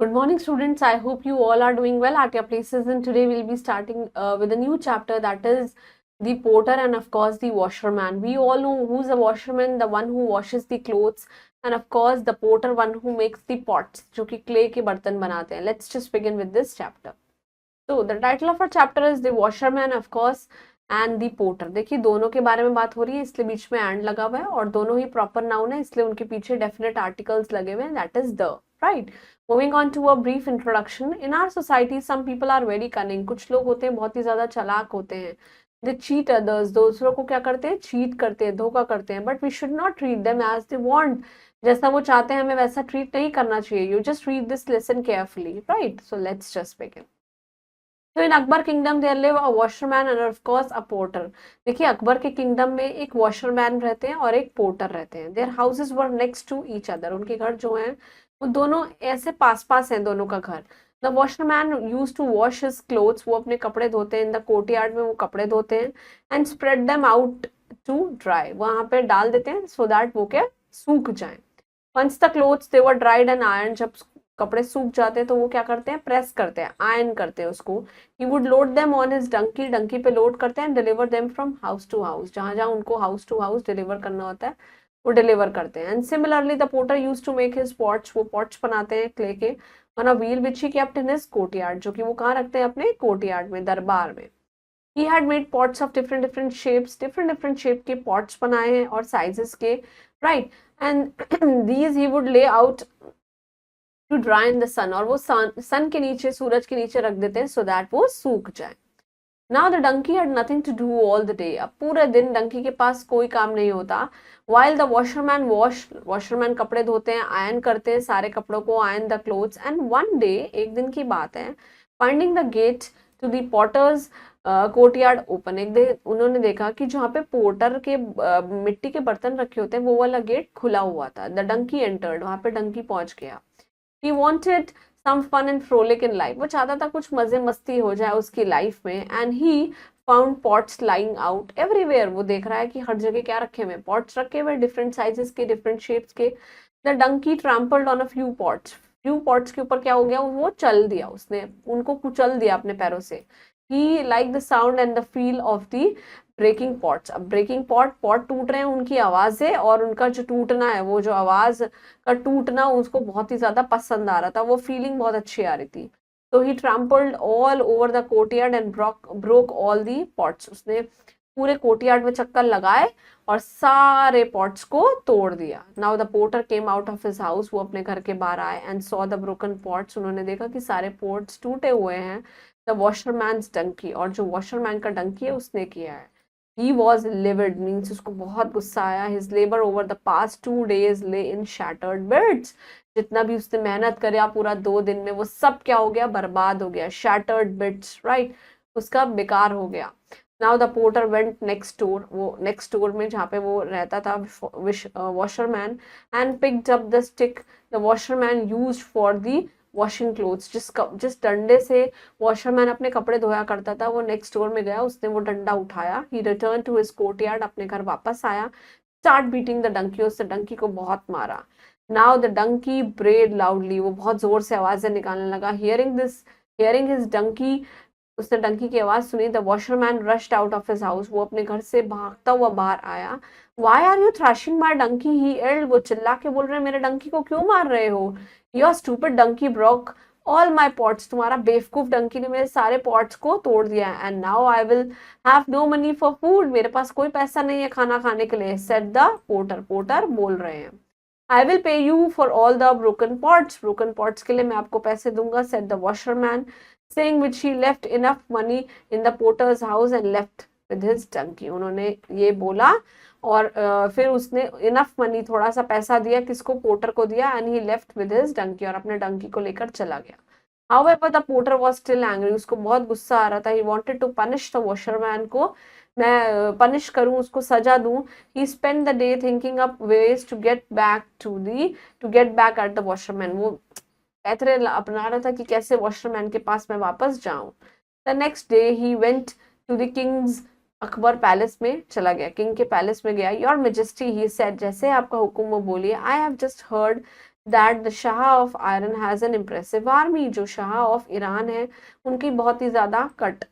Good morning, students. I hope you all are doing well at your places. And today we'll be starting with a new chapter, that is the porter and, of course, the washerman. We all know who's a washerman, the one who washes the clothes, and of course, the porter, one who makes the pots, जो कि clay के बर्तन बनाते हैं. Let's just begin with this chapter. So the title of our chapter is the washerman, of course, and the porter. देखिए दोनों के बारे में बात हो रही है, इसलिए बीच में and लगा हुआ है, और दोनों ही proper noun है, इसलिए उनके पीछे definite articles लगे हुए हैं, that is the, right. Moving on to a brief introduction. In our society, some people are very cunning. कुछ लोग होते हैं बहुत ही ज्यादा चालाक होते हैं. They cheat others. दूसरों को क्या करते हैं? cheat करते हैं, धोखा करते हैं. But we should not treat them as they want. जैसा वो चाहते हैं हमें वैसा treat नहीं करना चाहिए. You just read this lesson carefully, right? So let's just begin. तो in Akbar kingdom there live a washerman and of course a porter. देखिए अकबर के किंगडम में एक वॉशरमैन रहते हैं और एक पोर्टर रहते हैं. There houses were next to each other. उनके घर जो हैं वो दोनों ऐसे पास पास हैं, दोनों का घर. The washerman use to wash his clothes. वो अपने कपड़े धोते हैं. इन द कोर्टयार्ड में वो कपड़े धोते हैं and spread them out to dry. वहां पे डाल देते हैं सो दैट वो क्या सूख जाए. Once the clothes they were dried and iron. जब कपड़े सूख जाते हैं तो वो क्या करते हैं? प्रेस करते हैं, आयरन करते हैं उसको. He would load them on his donkey. Donkey पे लोड करते हैं. Deliver them from house to house. जहां जहां उनको हाउस टू हाउस डिलीवर करना होता है वो डिलीवर करते हैं. And similarly the porter use to make his pots. वो पॉट्स बनाते हैं क्ले के on a wheel which he kept in his courtyard. जो कि वो कहाँ रखते हैं? अपने कोर्टयार्ड में, दरबार में. He had made pots of different shapes, different shape के pots बनाए हैं और sizes के, right? And these he would lay out to dry in the sun. और वो सन के नीचे, सूरज के नीचे रख देते हैं सो दैट वो सूख जाए. Now the donkey had nothing to do all the day. अब पूरे दिन डंकी के पास कोई काम नहीं होता. वाइल द वॉशरमैन वॉशरमैन कपड़े धोते हैं, आयरन करते हैं सारे कपड़ों को, iron the clothes. And one day, एक दिन की बात है, finding the gate to the potter's courtyard open. एक दिन उन्होंने देखा कि जहाँ पे पोर्टर के मिट्टी के बर्तन रखे होते हैं वो वाला गेट खुला हुआ था. The donkey entered. वहां पे डंकी पहुंच गया. He wanted some fun and frolic in life. वो चाहता था कुछ मजे मस्ती हो जाए उसकी लाइफ में. And he found pots lying out everywhere. वो देख रहा है कि हर जगह क्या रखे हुए? pots रखे हुए, different sizes के, different shapes के. The donkey trampled on a few pots. few pots के ऊपर क्या हो गया? वो चल दिया, उसने उनको कुचल दिया अपने पैरों से. He liked the sound and the feel of the breaking pots. अब ब्रेकिंग पॉट टूट रहे हैं, उनकी आवाजें और उनका जो टूटना है, वो जो आवाज का टूटना उसको बहुत ही ज्यादा पसंद आ रहा था. वो फीलिंग बहुत अच्छी आ रही थी. तो he trampled all over the courtyard and broke all the pots. उसने पूरे कोर्टयार्ड में चक्कर लगाए और सारे पॉट्स को तोड़ दिया. Now the porter came out of his house. वो अपने घर के बाहर आए and saw the broken pots. उन्होंने देखा कि सारे पॉट्स टूटे हुए हैं. द वॉशरमैन्स डंकी. और जो वॉशरमैन का डंकी है उसने किया है. He was livid, means उसको बहुत गुस्सा आया. His labor over the past 2 days lay in shattered bits. जितना भी उसने मेहनत करा पूरा 2 दिन में, वो सब क्या हो गया? बर्बाद हो गया. Shattered bits, right? उसका बेकार हो गया. Now the porter went next door. वो next door में जहाँ पे वो रहता था washerman, and picked up the stick the washerman used for the washing clothes. जिस डंडे से वॉशरमैन अपने कपड़े धोया करता था, वो नेक्स्ट डोर में गया, उसने वो डंडा उठाया. He return to his courtyard. अपने घर वापस आया. Start beating the donkey. उससे डंकी को बहुत मारा. Now the donkey brayed loudly. वो बहुत जोर से आवाजें निकालने लगा. Hearing his donkey. उसने डंकी की आवाज सुनी. The washerman rushed out of his house. वो अपने घर से भागता हुआ बाहर आया. Why are you thrashing my donkey? He yelled. वो चिल्ला के बोल रहे हैं, मेरे डंकी को क्यों मार रहे हो? Your stupid donkey broke all my pots. तुम्हारा बेवकूफ डंकी ने मेरे सारे पॉट्स को तोड़ दिया. And now I will have no money for food. मेरे पास कोई पैसा नहीं है खाना खाने के लिए. Said the porter. पोर्टर बोल रहे हैं. I will pay you for all the broken pots. Broken pots के लिए मैं आपको पैसे दूंगा. Said the washerman, saying which he left enough money in the porter's house and left with his donkey. उन्होंने ये बोला और फिर उसने इनफ मनी, थोड़ा सा पैसा दिया. किसको? पोर्टर को दिया. And he left with his donkey. और अपने डंकी को लेकर चला गया. However, the porter was still angry. उसको बहुत गुस्सा आ रहा था. He wanted to punish the washerman. को मैं पनिश करूं, उसको सजा दूं. He spent the day thinking up ways to get back at the washerman. वो पैतरे अपना रहा था कि कैसे वॉशरमैन के पास मैं वापस जाऊं. The next day he went to the king's. Akbar palace में चला गया, किंग के पैलेस में गया. Your majesty, he said. जैसे आपका हुक्म वो बोलिए. I have just heard that the shah of iron has an impressive army, जो शाह ऑफ ईरान है उनकी बहुत ही ज्यादा कट,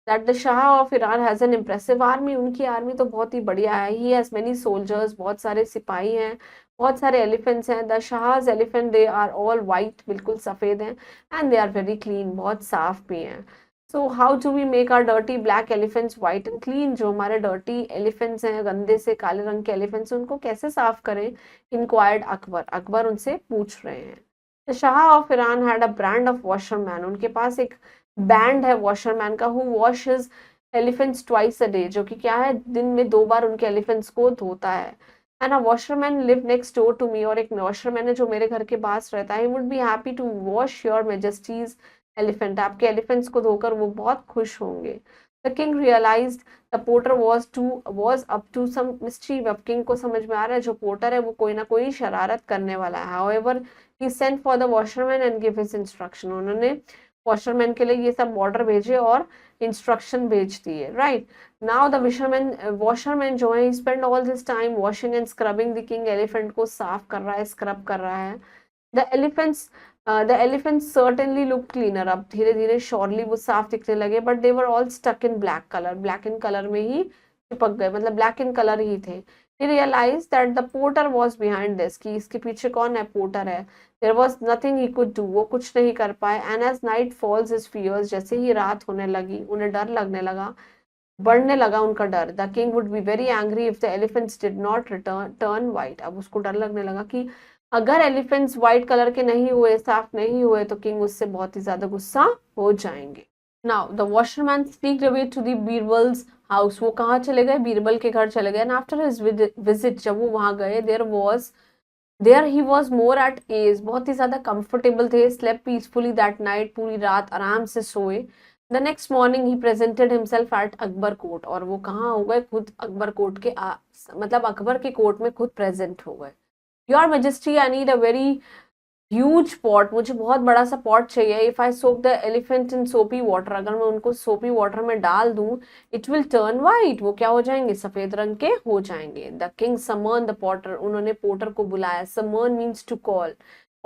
that the shah of Iran has an impressive army, उनकी आर्मी तो बहुत ही बढ़िया है। ही हैज मेनी सोल्जर्स, बहुत सारे सिपाही हैं, बहुत सारे एलिफेंट्स हैं। The Shah's elephant they are all white, बिल्कुल सफेद हैं, and they are very clean, बहुत साफ भी हैं। So how do we make our dirty black elephants white and clean, जो हमारे डर्टी एलिफेंट्स हैं, गंदे से काले रंग के एलिफेंट्स, उनको कैसे साफ करें? इंक्वायर्ड अकबर, अकबर उनसे पूछ रहे हैं। The shah of Iran had a brand of washerman, उनके पास एक बैंड है वॉशरमैन का, who washes elephants twice a day, जो कि क्या है, दिन में 2 बार उनके एलिफेंट्स को धोता है। And a washerman live next door to me, और एक वॉशरमैन है जो मेरे घर के पास रहता है। He would be happy to wash your majesty's elephant, आपके एलिफेंट्स को धोकर वो बहुत खुश होंगे। The king realised the porter was up to some mischief, अब किंग को समझ में आ रहा है जो पोर्टर है वो कोई ना कोई शरारत करने वाला है। However, he sent for the washerman and gave his instruction, उन्होंने वॉशरमैन के लिए ये सब ऑर्डर भेजे और इंस्ट्रक्शन भेज दिए। राइट नाउ द वॉशरमैन जो है, spend all this time washing and scrubbing the king, elephant को साफ कर रहा है, स्क्रब कर रहा है। The elephants certainly look cleaner, अब धीरे धीरे श्योरली वो साफ दिखने लगे, but they were all stuck in black colour, black in colour में ही चिपक गए, मतलब ब्लैक इन कलर ही थे। He realized that the porter was behind this, कि इसके पीछे कौन है, पोर्टर है। There was nothing he could do, वो कुछ नहीं कर पाए। And as night falls his fears, जैसे ही रात होने लगी उन्हें डर लगने लगा, बढ़ने लगा उनका डर। The king would be very angry if the elephants did not turn white, अब उसको डर लगने लगा कि अगर एलिफेंट्स व्हाइट कलर के नहीं हुए, साफ नहीं हुए, तो किंग उससे बहुत ही ज्यादा गुस्सा हो जाएंगे। Now the washerman sneaked away to the Birbal's house, वो कहाँ चले गए, बीरबल के घर चले गए। एंड आफ्टर हिज विजिट, जब वो वहां गए, there he was more at ease, बहुत ही ज्यादा कंफर्टेबल थे। स्लेप पीसफुली दैट नाइट, पूरी रात आराम से सोए। The next morning he presented himself at Akbar court, और वो कहाँ हो गए, खुद अकबर कोर्ट के मतलब अकबर के कोर्ट में खुद प्रेजेंट हो गए। Your majesty, I need a very huge pot, मुझे बहुत बड़ा सा पॉट चाहिए। If I soak the elephant in सोपी वाटर, अगर मैं उनको सोपी वाटर में डाल दूं, इट विल टर्न वाइट, वो क्या हो जाएंगे, सफेद रंग के हो जाएंगे। The king summon the potter, उन्होंने पोर्टर को बुलाया। Summon means to call.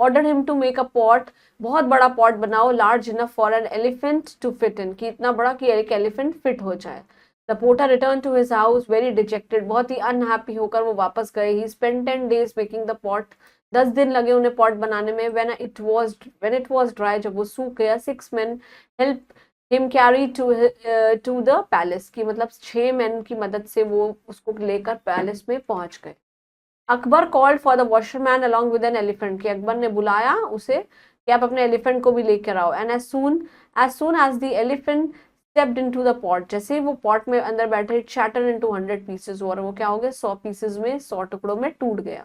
Order him to make a pot, बहुत बड़ा पॉट बनाओ, large enough for an elephant to fit in, कि इतना बड़ा कि एक एलिफेंट फिट हो जाए। The porter return to his house very dejected, बहुत ही अनहैप्पी होकर वो वापस गए। He spend 10 days making the pot, 10 दिन लगे उन्हें पॉट बनाने में। व्हेन इट वाज ड्राई, जब वो सूख गया, 6 men help him carry to the palace, की मतलब 6 men की मदद से वो उसको लेकर पैलेस में पहुंच गए। Akbar called for the washerman along with an elephant, कि अकबर ने बुलाया उसे कि आप अपने एलिफेंट को भी लेकर आओ। And as soon as the elephant stepped into the pot, जैसे ही वो पॉट में अंदर बैठे, it shattered into 100 pieces, और वो क्या हो गया, 100 पीसेस में, 100 टुकड़ों में टूट गया।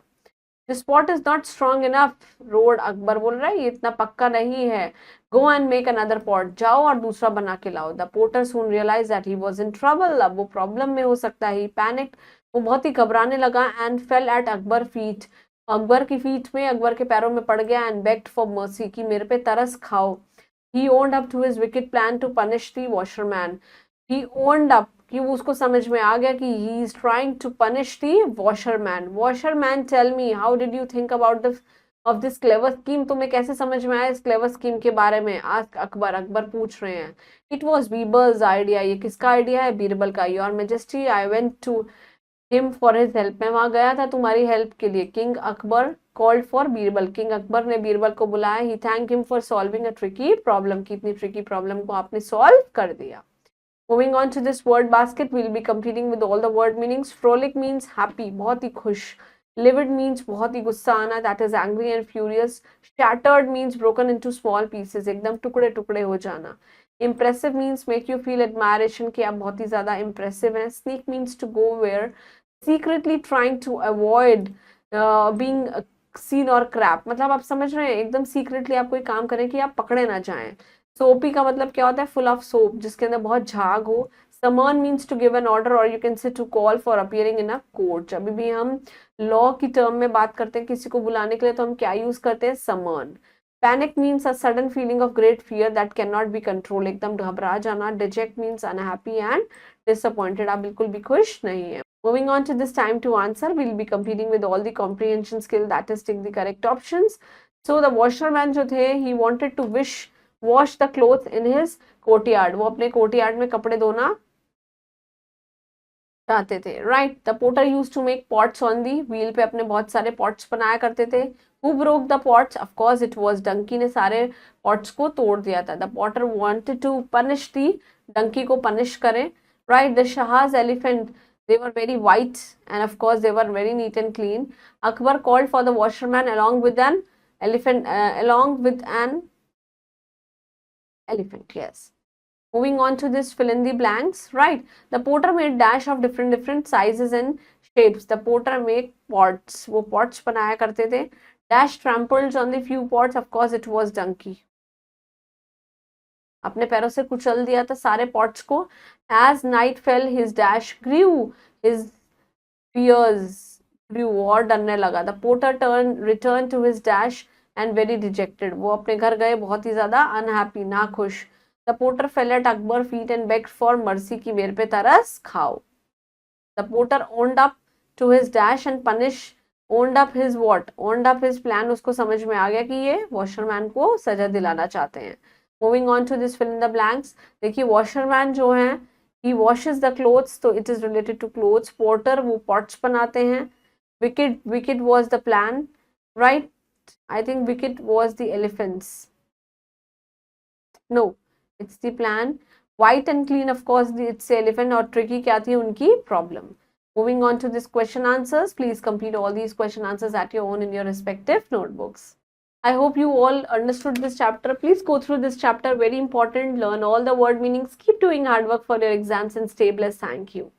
This pot is not strong enough, roared Akbar बोल रहा है ये इतना पक्का नहीं है। Go and make another pot, जाओ और दूसरा बना के लाओ। The porter soon realise that he was in trouble, अब वो प्रॉब्लम में हो सकता है। पैनिक, वो बहुत ही घबराने लगा। And fell at Akbar feet, Akbar की फीट में, अकबर के पैरों में पड़ गया। एंड बेग्ड फॉर मर्सी, कि मेरे पे तरस खाओ। He owned up to his wicked plan to punish the washerman, he owned up, कि वो उसको समझ में आ गया कि he is trying to punish the washerman. Washerman tell me how did you think about the of this clever scheme, तुम्हें कैसे समझ में आया इस क्लेवर स्कीम के बारे में? आस्क अकबर, अकबर पूछ रहे हैं। इट वॉज बीरबल्स आइडिया, ये किसका आइडिया है, बीरबल का। Your majesty, I went to him for his help, मैं वहां गया था तुम्हारी हेल्प के लिए। King Akbar called for Birbal, king Akbar ने बीरबल को बुलाया। He thank him for solving a tricky problem, की इतनी ट्रिकी प्रॉब्लम को आपने सॉल्व कर दिया। Moving on to this word basket, we'll be completing with all the word meanings. Frolic means happy, बहुत ही खुश. Livid means बहुत ही गुस्सा आना, that is angry and furious. Shattered means broken into small pieces, एकदम टुकड़े टुकड़े हो जाना. Impressive means make you feel admiration, कि आप बहुत ही ज़्यादा impressive हैं. Sneak means to go where secretly trying to avoid being seen or crap, मतलब आप समझ रहे हैं, एकदम secretly आप कोई काम करें कि आप पकड़े ना जाएं। सोपी का मतलब क्या होता है, फुल ऑफ सोप, जिसके अंदर बहुत झाग हो। Summon means to give an order, और you can say to call for appearing in a court. जब भी हम लॉ की टर्म में बात करते हैं किसी को बुलाने के लिए, तो हम क्या यूज करते हैं, summon. Panic means a sudden feeling of great fear that can not be control, एकदम घबरा जाना। Deject means unhappy and disappointed, आप बिल्कुल भी खुश नहीं है। Moving on to this time to answer, we'll be competing with all the comprehension skill, that is tick the correct options. So the washerman जो थे, he wanted to wash the clothes in his courtyard. वो अपने courtyard में कपड़े धोना चाहते थे. Right. The porter used to make pots on the wheel पे अपने बहुत सारे pots बनाया करते थे. Who broke the pots? Of course it was donkey ने सारे pots को तोड़ दिया था. The porter wanted to punish the donkey को punish करे. Right. The Shah's elephant, they were very white and of course they were very neat and clean. Akbar called for the washerman along with an elephant, yes. Moving on to this fill in the blanks, right? The porter made dash of different sizes and shapes. The porter make pots. वो pots बनाया करते थे. Dash trampled on the few pots. Of course, it was donkey. अपने पैरों से कुचल दिया था सारे pots को. As night fell, his dash grew. His fears grew. और डरने लगा. The porter returned to his dash and very dejected. वो अपने घर गए बहुत ही ज़्यादा unhappy, नाखुश. The porter fell at Akbar's feet and begged for mercy कि मेरे पे तरस खाओ. The porter owned up to his dash and owned up his what? Owned up his plan. उसको समझ में आ गया कि ये washerman को सजा दिलाना चाहते हैं. Moving on to this fill in the blanks. देखिए washerman जो है, he washes the clothes, तो it is related to clothes. Porter वो pots बनाते हैं. Wicked was the plan, right? I think wicked was the elephants. No. It's the plan. White and clean, of course, it's the elephant. और tricky क्या थी उनकी problem. Moving on to this question answers. Please complete all these question answers at your own in your respective notebooks. I hope you all understood this chapter. Please go through this chapter. Very important. Learn all the word meanings. Keep doing hard work for your exams and stay blessed. Thank you.